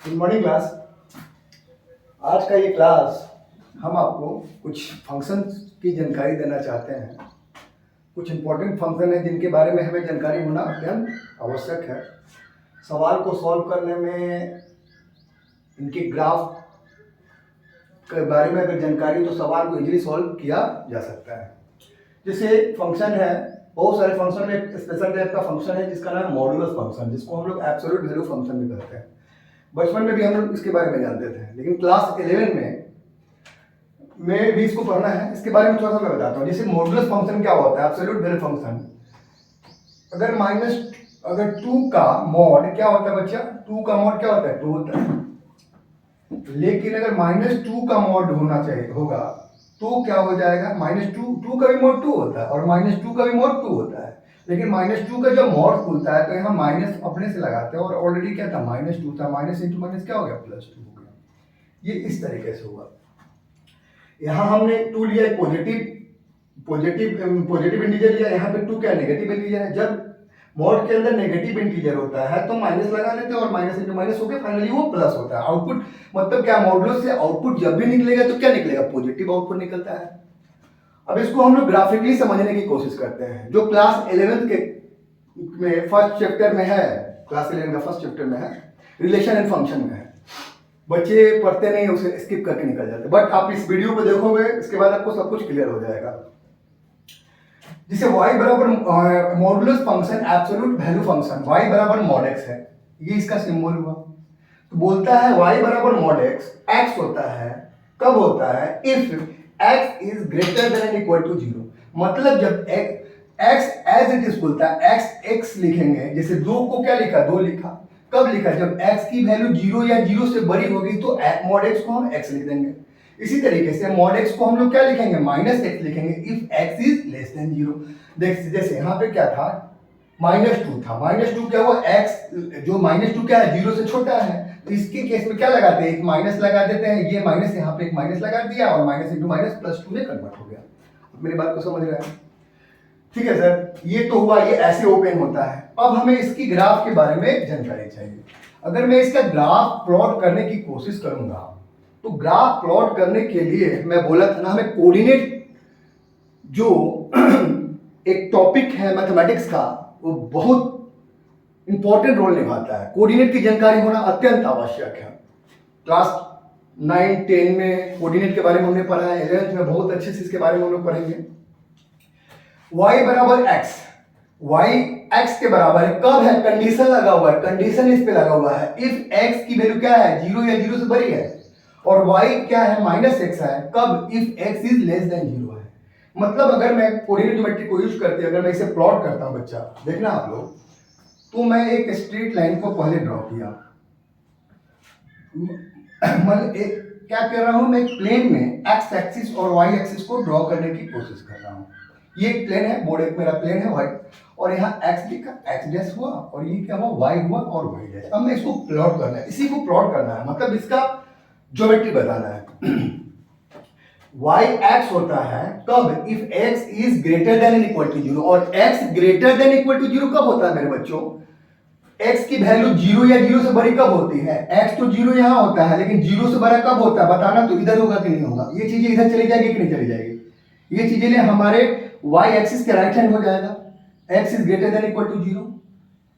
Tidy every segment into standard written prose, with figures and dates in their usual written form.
Good morning class. आज का ये क्लास हम आपको कुछ फंक्शन की जानकारी देना चाहते हैं। कुछ इम्पोर्टेंट फंक्शन है जिनके बारे में हमें जानकारी होना अत्यंत आवश्यक है। सवाल को सॉल्व करने में इनके ग्राफ के बारे में अगर जानकारी हो तो सवाल को इजीली सॉल्व किया जा सकता है। जैसे फंक्शन है, बहुत सारे फंक्शन में एक स्पेशल टाइप का फंक्शन है जिसका नाम है मॉड्यूलस फंक्शन, जिसको हम लोग एब्सोल्यूट वैल्यू फंक्शन भी कहते हैं। बचपन में भी हम लोग इसके बारे में जानते थे, लेकिन क्लास 11 में भी इसको पढ़ना है। इसके बारे में थोड़ा सा मैं बताता हूँ। जैसे मॉड्यूलस फंक्शन क्या होता है, एब्सोल्यूट वैल्यू फंक्शन। अगर 2 का मॉड क्या होता है बच्चा, 2 का मॉड क्या होता है, 2 होता है। लेकिन अगर -2 का मॉड होना चाहिए होगा तो क्या हो जाएगा, -2 का भी मॉड 2 होता है और -2 का भी मॉड 2 होता है। लेकिन -2 का जब मॉड खुलता है तो यहाँ माइनस अपने से लगाते हैं और ऑलरेडी क्या था, -2 था, माइनस इंटू माइनस क्या हो गया, +2 हो गया। ये इस तरीके से हुआ। यहाँ हमने 2 लिया है पॉजिटिव इंटीजर लिया, यहाँ पे 2 क्या नेगेटिव इंटीजर है। जब मॉड के अंदर नेगेटिव इंटीजर होता है तो माइनस लगा लेते हैं और माइनस इंटू माइनस होकर फाइनली वो प्लस होता है। आउटपुट मतलब क्या, मॉडुलस से आउटपुट जब भी निकलेगा तो क्या निकलेगा, पॉजिटिव आउटपुट निकलता है। अब इसको हम लोग ग्राफिकली समझने की कोशिश करते हैं, जो क्लास 11 के में फर्स्ट चैप्टर में है, क्लास 11 का फर्स्ट चैप्टर में है, रिलेशन एंड फंक्शन में है। बच्चे पढ़ते नहीं, उसे स्किप करके निकल जाते, बट आप इस वीडियो को देखोगे इसके बाद आपको सब कुछ क्लियर हो जाएगा। जिसे y बराबर modulus function absolute value function, y बराबर mod x है, ये इसका सिंबल हुआ। तो बोलता है y बराबर mod x, x होता है, कब होता है, if x is greater than and equal to 0। मतलब जब x एज इट इज खुलता है, x लिखेंगे, जैसे 2 को क्या लिखा, 2 लिखा, कब लिखा, जब x की वैल्यू 0 या 0 से बड़ी होगी तो mod x को हम x लिख देंगे। इसी तरीके से mod x को हम लोग क्या लिखेंगे, -x लिखेंगे if x is less than 0। देख जैसे यहाँ पे क्या था, -2 था, -2 क्या हुआ, x जो -2 क्या है, 0 से छोटा है, तो इसके केस में क्या लगाते हैं, एक माइनस लगा देते हैं। ये माइनस यहाँ पे एक माइनस लगा दिया और माइनस इंटू माइनस +2 में कन्वर्ट हो गया। मेरी बात को समझ रहे हैं? ठीक है सर, ये तो हुआ, ये ऐसे ओपन होता है। अब हमें इसकी ग्राफ के बारे में जानकारी चाहिए। अगर मैं इसका ग्राफ प्लॉट करने की कोशिश करूंगा तो ग्राफ प्लॉट करने के लिए मैं बोला था ना, हमें कोऑर्डिनेट जो एक टॉपिक है मैथमेटिक्स का, वो बहुत इंपॉर्टेंट रोल निभाता है। कोऑर्डिनेट की जानकारी होना अत्यंत आवश्यक है। क्लास 9, 10 में कोऑर्डिनेट के बारे में हमने पढ़ा है, 11th में बहुत अच्छे से इसके बारे में हम लोग पढ़ेंगे। y बराबर x, y x के बराबर है, कब है, कंडीशन लगा हुआ है, कंडीशन इस पे लगा हुआ है, इफ x की वैल्यू क्या है, 0 या 0 से बड़ी है, और y क्या है, -x है, कब, if x is less than 0 है। मतलब अगर मैं कोऑर्डिनेट ज्योमेट्री को यूज करते अगर मैं इसे प्लॉट करता हूं बच्चा, देखना आप लोग, तो मैं एक स्ट्रेट लाइन को पहले ड्रॉ किया। मतलब एक क्या कर रहा हूं, मैं एक प्लेन में x एक्सिस और y एक्सिस को ड्रॉ करने की कोशिश कर रहा हूं। ये एक प्लेन है, बोर्ड एक मेरा प्लेन है व्हाइट, और यहाँ x लिखा, x डैश हुआ, और ये क्या हुआ, y हुआ और y डैश। अब मैं इसको प्लॉट करना है, इसी को प्लॉट करना है, मतलब इसका ज्योमेट्री बताना है। y x होता है कब, if x is greater than and equal to 0, और x greater than equal to 0 कब होता है मेरे बच्चों, x की वैल्यू 0 या 0 से बड़ी कब होती है, x तो 0 यहां होता है, लेकिन 0 से बड़ा कब होता है, बताना, तो इधर होगा कि नहीं होगा, ये चीजें इधर चली जाएगी कि नहीं चली जाएगी, ये चीजें ले हमारे y एक्सिस के राइट हैंड हो जाएगा, x is greater than equal to 0।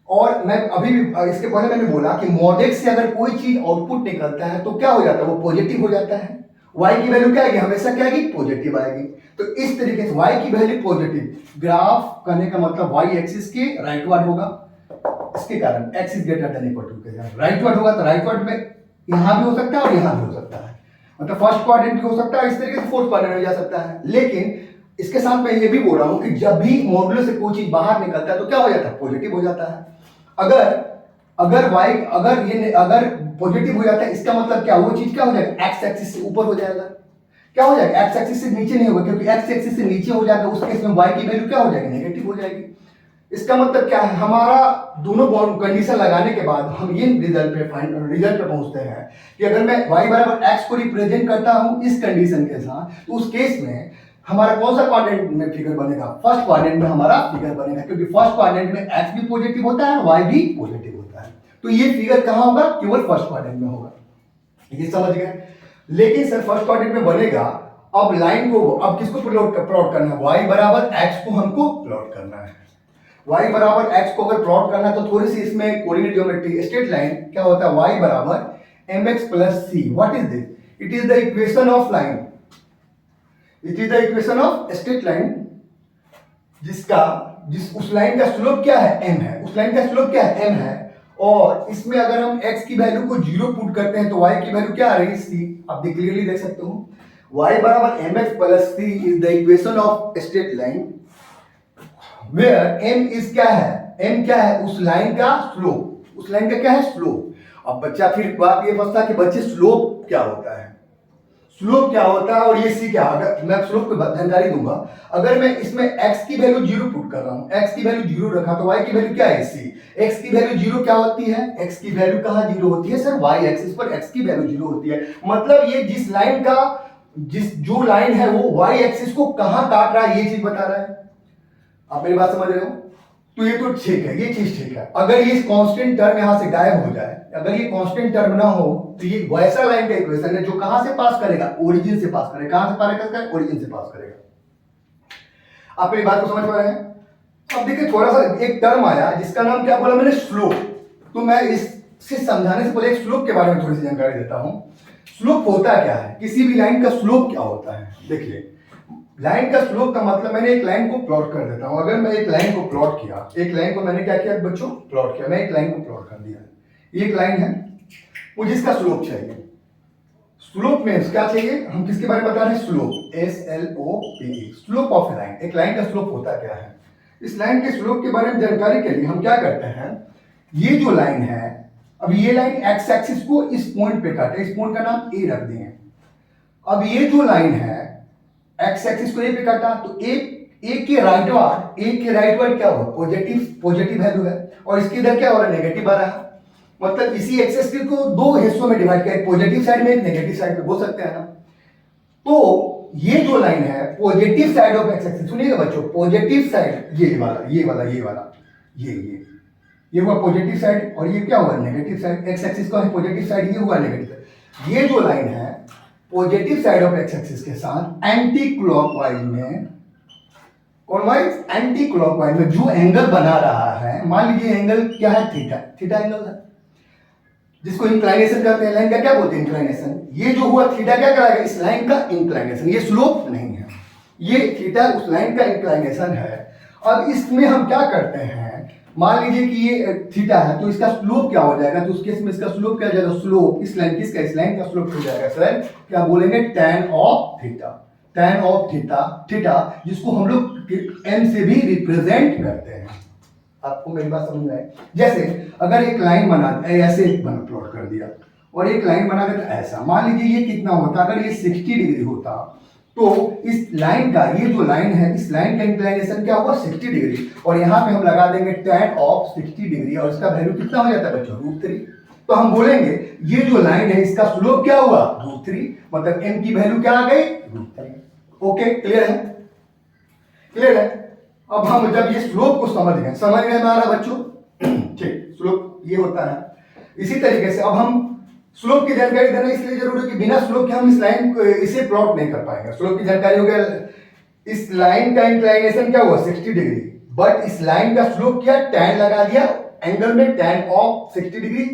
और मैं अभी भी इसके पहले मैंने बोला कि mod x से अगर कोई चीज आउटपुट निकलता है तो क्या हो जाता है, वो पॉजिटिव हो जाता है। y की वैल्यू क्या आएगी, हमेशा क्या आएगी, पॉजिटिव आएगी। तो इस तरीके से y की वैल्यू पॉजिटिव, ग्राफ करने का मतलब y एक्सिस के राइटवर्ड होगा, इसके कारण x is greater than equal to के राइटवर्ड होगा, तो राइटवर्ड में यहां भी हो सकता है और यहां भी हो सकता है, मतलब फर्स्ट क्वाड्रेंट भी हो सकता है, इस तरीके से फोर्थ क्वाड्रेंट में जा सकता है। लेकिन इसके साथ मैं ये भी बोल रहा हूं कि जब भी मॉडुलस से कोई चीज बाहर निकलता है तो क्या हो जाता है, पॉजिटिव हो जाता है। अगर पॉजिटिव हो जाता है, इसका मतलब क्या, वो चीज क्या हो जाएगा, एक्स एक्सिस से ऊपर हो जाएगा, क्या हो जाएगा, एक्स एक्सिस से नीचे नहीं होगा, क्योंकि एक्स एक्सिस से नीचे हो जाएगा उस केस में y की वैल्यू क्या हो जाएगी, नेगेटिव हो जाएगी। इसका मतलब क्या है, हमारा दोनों कंडीशन लगाने के बाद हम ये रिजल्ट पे पहुंचते हैं कि अगर मैं y बराबर x को रिप्रेजेंट करता हूं इस कंडीशन के साथ, तो उस केस में हमारा कौन सा क्वाड्रेंट में फिगर बनेगा, फर्स्ट क्वाड्रेंट में हमारा फिगर बनेगा, क्योंकि फर्स्ट क्वाड्रेंट में x भी पॉजिटिव होता है, y भी पॉजिटिव होता है। तो ये फिगर कहाँ होगा, केवल फर्स्ट क्वाड्रेंट में होगा, ये समझ गए। लेकिन सर फर्स्ट क्वाड्रेंट में बनेगा, अब लाइन को, अब किसको प्लॉट करना है, y बराबर x को हमको प्लॉट करना है। y बराबर x को अगर प्लॉट करना है तो थोड़ी सी इसमें कोऑर्डिनेट ज्योमेट्री, स्ट्रेट लाइन क्या होता है, y बराबर mx plus c, what is this, it is the equation of line, it is the equation of straight line, उस लाइन का स्लोप क्या है, m है, उस लाइन का स्लोप क्या है, m है। और इसमें अगर हम x की वैल्यू को 0 पुट करते हैं तो y की वैल्यू क्या आ रही है, c। आप क्लियरली देख सकते हो, y बराबर mx plus c is the equation of straight line where m is क्या है, m क्या है, उस लाइन का स्लोप, उस लाइन का क्या है, स्लोप। अब बच्चा फिर बात ये फंसता कि बच्चे स्लोप क्या होता है, स्लोप क्या होता है और ये सी क्या, अगर मैं स्लोप की जानकारी दूंगा, अगर मैं इसमें x की वैल्यू 0 पुट कर रहा हूं, x की वैल्यू 0 रखा तो y की वैल्यू क्या है, c। x की वैल्यू 0 क्या होती है, x की वैल्यू कहां 0 होती है सर, y एक्सिस पर x की वैल्यू 0 होती है। मतलब ये जिस लाइन का, जो लाइन है वो y एक्सिस को कहां काट रहा है, ये चीज बता रहा है। आप मेरी बात समझ रहे हो, तो ये तो ठीक है, ये चीज ठीक है। अगर ये कांस्टेंट टर्म यहां से गायब हो जाए, अगर ये कांस्टेंट टर्म ना हो तो ये वैसा लाइन का इक्वेशन है जो कहां से पास करेगा, ओरिजिन से पास करेगा। कहां से पास करेगा, ओरिजिन से पास करेगा। आप मेरी बात को समझ पा रहे हैं। अब देखिए थोड़ा सा एक टर्म आया जिसका नाम क्या बोला मैंने, स्लोप। तो मैं इससे समझाने से पहले एक स्लोप के बारे में थोड़ी सी जानकारी देता हूं। स्लोप होता क्या है, किसी भी लाइन का स्लोप क्या होता है। देखिए लाइन का स्लोप का मतलब, मैंने एक लाइन को प्लॉट कर देता हूं। अगर मैं एक लाइन को प्लॉट किया, एक लाइन को मैंने क्या किया बच्चों, प्लॉट किया, मैं एक लाइन को प्लॉट कर दिया, एक लाइन है, मुझे इसका स्लोप चाहिए। स्लोप में क्या चाहिए, हम किसके बारे में बता रहे हैं, slope, SLOPE, slope of line. एक लाइन का स्लोप होता क्या है, इस लाइन के स्लोप के बारे में जानकारी के लिए हम क्या करते हैं, ये जो लाइन है, अब ये लाइन एक्स एक्सिस को इस पॉइंट पे काटे, इस पॉइंट का नाम ए रख देंगे। अब ये जो लाइन है एक्स एक्सिस को ए पे काटा, तो ए के राइट वार्ड क्या हुआ, पॉजिटिव वैल्यू है, और इसके इधर क्या हो रहा है, नेगेटिव आ रहा है। मतलब इसी एक्सिस को दो हिस्सों में डिवाइड किया, एक पॉजिटिव साइड में, एक नेगेटिव साइड में, बोल सकते हैं ना। तो ये जो लाइन है positive side of x axis, सुनिएगा बच्चों, पॉजिटिव साइड ये वाला ये हुआ पॉजिटिव साइड, और ये क्या हुआ, नेगेटिव साइड। एक्स एक्सिस का है पॉजिटिव साइड, ये हुआ नेगेटिव साइड। ये जो लाइन है positive side of x axis के साथ एंटी क्लॉकवाइज में, एंटी क्लॉकवाइज में जो एंगल बना रहा है, मान लीजिए एंगल क्या है, थीटा एंगल है, जिसको इंक्लाइनेशन कहते हैं। लाइन का क्या बोलते हैं, इंक्लाइनेशन। ये जो हुआ थीटा क्या कराएगा, इस लाइन का इंक्लाइनेशन, ये स्लोप नहीं है, ये थीटा उस लाइन का इंक्लाइनेशन है। अब इसमें हम क्या करते हैं, मान लीजिए कि ये थीटा है, तो इसका स्लोप क्या हो जाएगा, तो उस केस में इसका स्लोप क्या हो जाएगा, स्लोप इस लाइन किसका, इस लाइन का स्लोप हो जाएगा सर, क्या बोलेंगे, tan ऑफ थीटा, जिसको हम लोग m से भी रिप्रेजेंट करते हैं। आपको मेरी बात समझ में आए। जैसे अगर एक लाइन बना, ऐसे प्लॉट कर दिया, और एक लाइन बना देता ऐसा, मान लीजिए ये कितना होता, अगर ये 60 डिग्री होता, तो इस लाइन का, ये जो लाइन है, इस लाइन का इंक्लाइनेशन क्या हुआ, 60 डिग्री, और यहाँ पे हम लगा देंगे tan ऑफ 60 डिग्री, और इसका वैल्यू कितना हो जाता है बच्चों, √3। तो हम बोलेंगे ये जो लाइन है इसका स्लोप क्या हुआ, √3, मतलब m की वैल्यू क्या आ गई, √3। ओके, क्लियर है। अब हम जब ये स्लोप को समझ में आ रहा बच्चों, ठीक, स्लोप ये होता है। इसी तरीके से अब हम स्लोप की जानकारी देना इसलिए जरूरी है कि बिना स्लोप के हम इस लाइन को, इसे प्लॉट नहीं कर पाएंगे। स्लोप की जानकारी हो गया, इस लाइन का इंक्लाइनेशन क्या हुआ, 60 डिग्री, बट इस लाइन का स्लोप क्या, tan लगा दिया एंगल में, tan ऑफ 60 डिग्री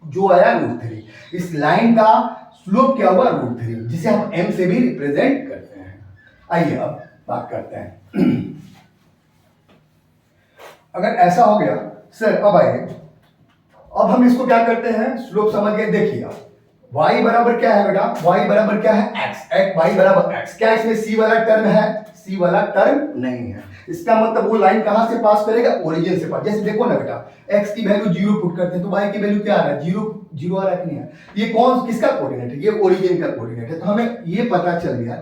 जो आया √3। इस लाइन का स्लोप क्या हुआ, √3, जिसे हम m से भी रिप्रेजेंट करते हैं। आइए अब बात करते हैं। अगर ऐसा हो गया सर, अब आइए, अब हम इसको क्या करते हैं, स्लोप समझ गए। देखिए y बराबर क्या है बेटा, y बराबर क्या है, x, y बराबर x। क्या इसमें c वाला टर्म है, c वाला टर्म नहीं है। इसका मतलब वो लाइन कहां से पास करेगा, ओरिजिन से पास। जैसे देखो ना बेटा, x की वैल्यू 0 पुट करते हैं तो y की वैल्यू क्या आ रहा है, 0 आ रहा है कि नहीं है। ये कौन किसका कोऑर्डिनेट है, ये ओरिजिन का कोऑर्डिनेट है। तो हमें ये पता चल गया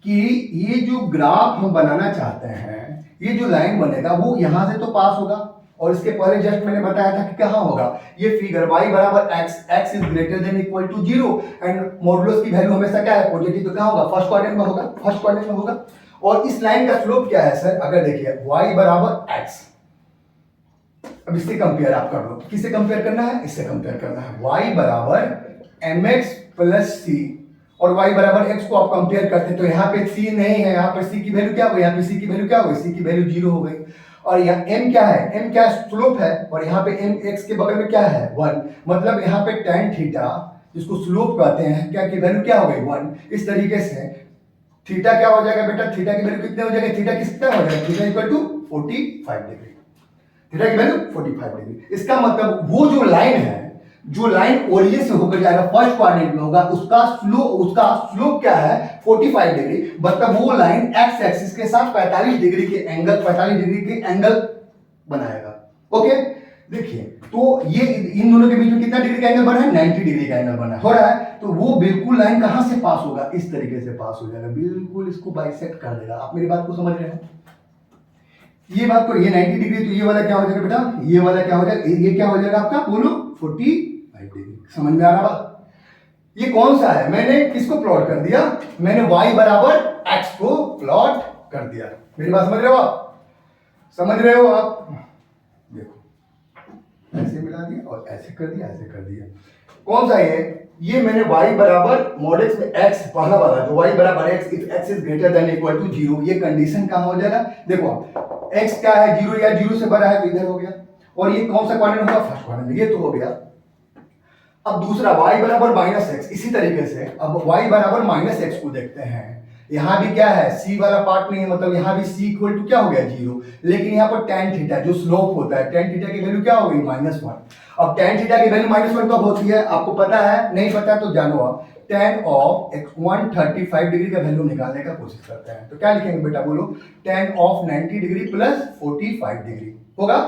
कि ये जो ग्राफ हम बनाना चाहते हैं, ये जो लाइन बनेगा वो यहां से तो पास होगा, और इसके पहले जस्ट मैंने बताया था कि कहां होगा, ये फिगर y बराबर x is greater than equal to 0 and modulus की वैल्यू हमेशा क्या है, पॉजिटिव। तो कहां होगा, फर्स्ट क्वाड्रेंट में होगा। और इस लाइन का स्लोप क्या है सर, अगर देखिए y बराबर x, अब इससे कंपेयर आप कर लो, किससे कंपेयर करना है, इससे कंपेयर करना है। y बराबर mx प्लस सी और y बराबर x को आप कंपेयर करते हैं तो यहाँ पे c नहीं है, यहाँ पर c की वैल्यू क्या हो गई, यहाँ पे c की वैल्यू क्या हो गई, c की वैल्यू 0 हो गई। और यहाँ m क्या है, m क्या स्लोप है, और यहाँ पे m x के बगल में क्या है 1, मतलब यहाँ पे tan थीटा जिसको स्लोप कहते हैं क्या की वैल्यू क्या हो गई 1। इस तरीके से थीटा क्या हो जाएगा बेटा, थीटा की वैल्यू कितने हो जाएगा, थीटा कितना हो जाएगा, theta equal to 45 degree, theta की वैल्यू 45 डिग्री। इसका मतलब वो जो लाइन है, जो लाइन ओरिजिन से होकर जाएगा फर्स्ट क्वाड्रेंट में होगा, उसका स्लोप क्या है 45 डिग्री, मतलब वो लाइन एक्स एक्सिस के साथ 45 डिग्री के एंगल बनाएगा। ओके, देखिए तो ये इन दोनों के बीच में कितना डिग्री का एंगल बना है, 90 डिग्री का एंगल बना हो रहा है। तो वो बिल्कुल लाइन कहां से पास होगा, इस तरीके से पास हो जाएगा, बिल्कुल इसको बाइसेक्ट कर देगा। आप मेरी बात को समझ रहे हैं, ये बात को, ये 90 डिग्री, तो ये वाला क्या हो जाएगा बेटा, ये वाला क्या हो जाएगा, ये क्या हो जाएगा आपका, बोलो 45 डिग्री। समझ में आ रहा बात, ये कौन सा है, मैंने किसको प्लॉट कर दिया, मैंने y बराबर x को प्लॉट कर दिया। मेरी बात समझ रहे हो आप, समझ रहे हो आप, देखो ऐसे मिला दिया और ऐसे कर दिया, ऐसे कर दिया। कौन सा ये मैंने y बराबर मॉड x में x पहला वाला जो y बराबर x if x is greater than equal to 0, ये कंडीशन कहां हो जाएगा, देखो x क्या है 0 या 0 से बड़ा है तो इधर हो गया, और ये कौन सा क्वाड्रेंट होगा, फर्स्ट क्वाड्रेंट, ये तो हो गया। अब दूसरा y बराबर माइनस एक्स, इसी तरीके से अब y बराबर माइनस एक्स को देखते हैं। यहां भी क्या है, c वाला पार्ट नहीं है, मतलब यहां भी c इक्वल टू क्या हो गया 0, लेकिन यहां पर tan थीटा जो स्लोप होता है, tan थीटा की वैल्यू क्या हो गई -1। अब tan थीटा की वैल्यू -1 कब होती है, आपको पता है, नहीं पता तो जानो आप, tan ऑफ 135 डिग्री का वैल्यू निकालने का कोशिश करते हैं। तो क्या लिखेंगे बेटा, बोलो tan of 90 degree plus 45 degree होगा,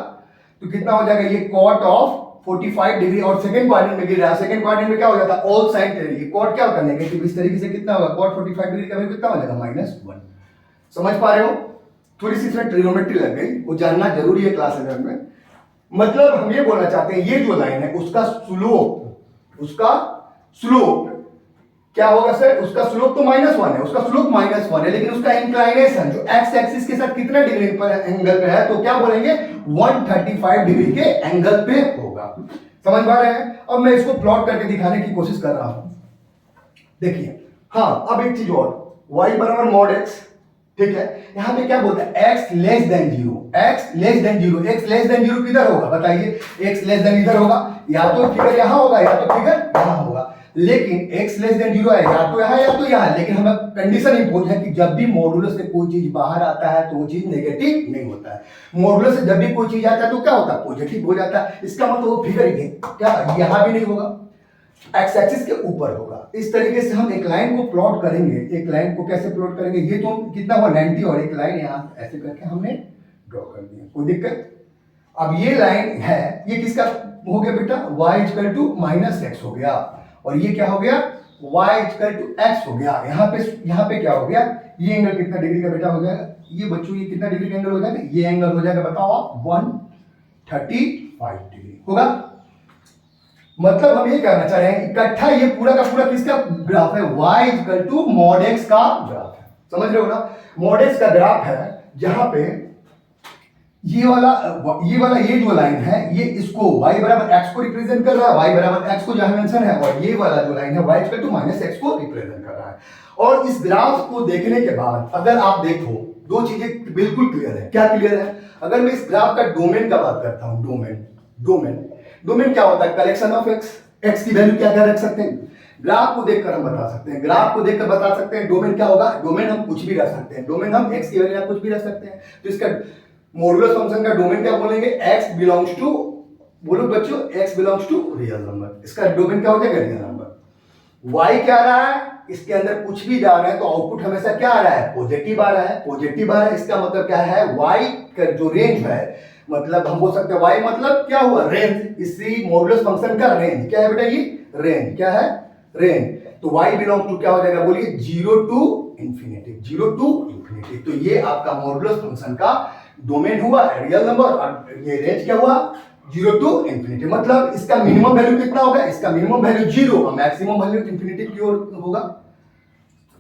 तो कितना हो जाएगा, ये cot ऑफ 45 डिग्री, और सेकंड क्वाड्रेंट में गिर रहा है, सेकंड क्वाड्रेंट में क्या हो जाता है, ऑल साइड ये कॉट क्या होता है नेगेटिव, इस तरीके से कितना होगा, cot 45 डिग्री का वैल्यू कितना हो जाएगा -1। समझ पा रहे हो, थोड़ी सी इसमें ट्रिग्नोमेट्री लग गई, वो जानना जरूरी है क्लास 11 में। मतलब हम ये बोलना चाहते हैं, ये जो लाइन है उसका स्लोप क्या होगा सर, उसका स्लोप तो -1 है, उसका स्लोप -1 है, लेकिन उसका इंक्लाइनेशन जो एक्स एक्सिस के साथ कितना डिग्री पर एंगल पे है, तो क्या बोलेंगे 135 डिग्री के एंगल पे होगा। समझ पा रहे हैं, अब मैं इसको प्लॉट करके दिखाने की कोशिश कर रहा हूं। देखिए, हाँ अब एक चीज और, y बराबर मॉड x, ठीक है, यहां पे क्या बोलता है x less than 0, x less than 0, x less than 0 किधर होगा बताइए, x लेस देन इधर होगा, या तो फिगर यहां होगा या तो फिगर यहां होगा, लेकिन x लेस देन 0 है या तो यहां या तो यहां, लेकिन हमें कंडीशन इंपोज है कि जब भी मॉडुलस से कोई चीज बाहर आता है तो वो चीज नेगेटिव नहीं होता है, मॉडुलस से जब भी कोई चीज आता है तो क्या होता है, पॉजिटिव हो जाता है। इसका मतलब वो फिगर क्या यहां भी नहीं होगा, एक्स एक्सिस के ऊपर होगा। इस तरीके से हम एक लाइन को प्लॉट करेंगे, एक लाइन को कैसे प्लॉट करेंगे, ये तो कितना हुआ 90, और एक लाइन यहां ऐसे करके हमने ड्रॉ कर दिया, कोई दिक्कत। अब ये लाइन है, ये किसका हो गया बेटा, y इक्वल टू -x हो गया, और ये क्या हो गया, y इक्वल टू x हो गया। यहाँ पे क्या हो गया, ये एंगल कितना डिग्री का बेटा हो जाएगा, ये बच्चों ये कितना डिग्री का एंगल हो जाएगा, ये एंगल हो जाएगा बताओ आप 135 डिग्री होगा। मतलब हम ये कहना चाह रहे हैं इकट्ठा ये पूरा का पूरा किसका ग्राफ है, y equal to mod x का ग्राफ है। समझ रहे हो ना, मॉड x का ग्राफ है, जहां पे ये वाला ये जो लाइन है ये इसको y बराबर x को रिप्रेजेंट कर रहा है, y बराबर x को जहां मेंशन है, और ये वाला जो लाइन है y इक्वल टू -x को रिप्रेजेंट कर रहा है। और इस ग्राफ को देखने के बाद अगर आप देखो, दो चीजें बिल्कुल क्लियर है। क्या क्लियर है, अगर मैं इस ग्राफ का डोमेन का बात करता हूं, डोमेन क्या होता है, कलेक्शन ऑफ x की वैल्यू क्या क्या रख सकते हैं, ग्राफ को देखकर हम बता सकते हैं, ग्राफ को देखकर बता सकते हैं डोमेन क्या होगा, डोमेन हम कुछ भी रख सकते हैं, डोमेन हम x की वैल्यू या कुछ भी रख सकते हैं। तो इसका मॉडुलस फंक्शन का डोमेन क्या बोलेंगे, x बिलोंग्स टू, बोलो बच्चों x belongs to real number, इसका डोमेन क्या हो जाएगा रियल नंबर। y क्या आ रहा है, इसके अंदर कुछ भी जा रहा है तो आउटपुट हमेशा क्या आ रहा है, पॉजिटिव आ रहा है, पॉजिटिव आ रहा है। इसका मतलब क्या है, y का जो रेंज है, मतलब हम बोल सकते हैं y मतलब क्या हुआ, रेंज, इसी मॉडुलस फंक्शन का रेंज क्या है बेटा, ये रेंज क्या है, रेंज। तो y बिलोंग टू क्या हो जाएगा, बोलिए 0 टू इंफिनिटी। तो ये आपका मॉडुलस फंक्शन का डोमेन हुआ रियल नंबर, और ये रेंज क्या हुआ 0 टू इंफिनिटी। मतलब इसका मिनिमम वैल्यू कितना होगा, इसका मिनिमम वैल्यू 0 और मैक्सिमम वैल्यू इंफिनिटी की ओर होगा।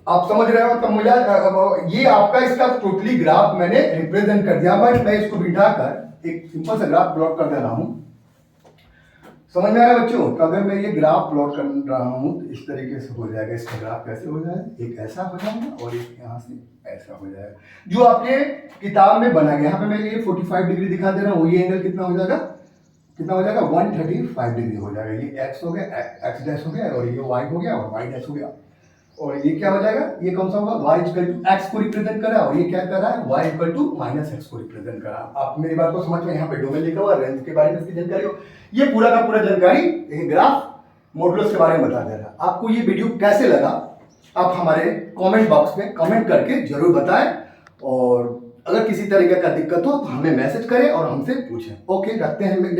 आप समझ रहे हो, तो मुझे ये आपका इसका टोटली ग्राफ मैंने रिप्रेजेंट कर दिया। मैं इसको बिठाकर एक सिंपल सा ग्राफ प्लॉट कर दे रहा हूँ, समझ में आ रहा है बच्चों? तो अगर मैं ये ग्राफ प्लॉट कर रहा हूँ तो इस तरीके से हो जाएगा। इसका ग्राफ कैसे हो जाएगा, एक ऐसा हो जाएगा और एक यहाँ से ऐसा हो जाएगा, जो आपके किताब में बना गया। यहाँ पे मैं ये 45 डिग्री दिखा दे रहा हूँ, ये एंगल कितना हो जाएगा, कितना हो जाएगा, 135 डिग्री हो जाएगा। ये एक्स हो गया, एक्स डैश हो गया, और ये वाई हो गया, और वाई डैश हो गया। और ये क्या हो जाएगा, ये कौन सा होगा, y इक्वल टू एक्स को रिप्रेजेंट कर रहा है, और ये क्या कर रहा है, y equal to minus x को रिप्रेजेंट कर रहा है। आप मेरी बात को समझ में, यहाँ पे डोमेन लिखा हुआ, रेंज के बारे में इसकी जानकारी हो, ये पूरा का पूरा जानकारी ये ग्राफ मॉडुलस के बारे में बता दे रहा है। आपको ये वीडियो कैसे लगा, आप हमारे कमेंट बॉक्स में कमेंट करके जरूर बताएं, और अगर किसी तरीके का दिक्कत हो तो हमें मैसेज करें और हमसे पूछें। ओके, रखते हैं।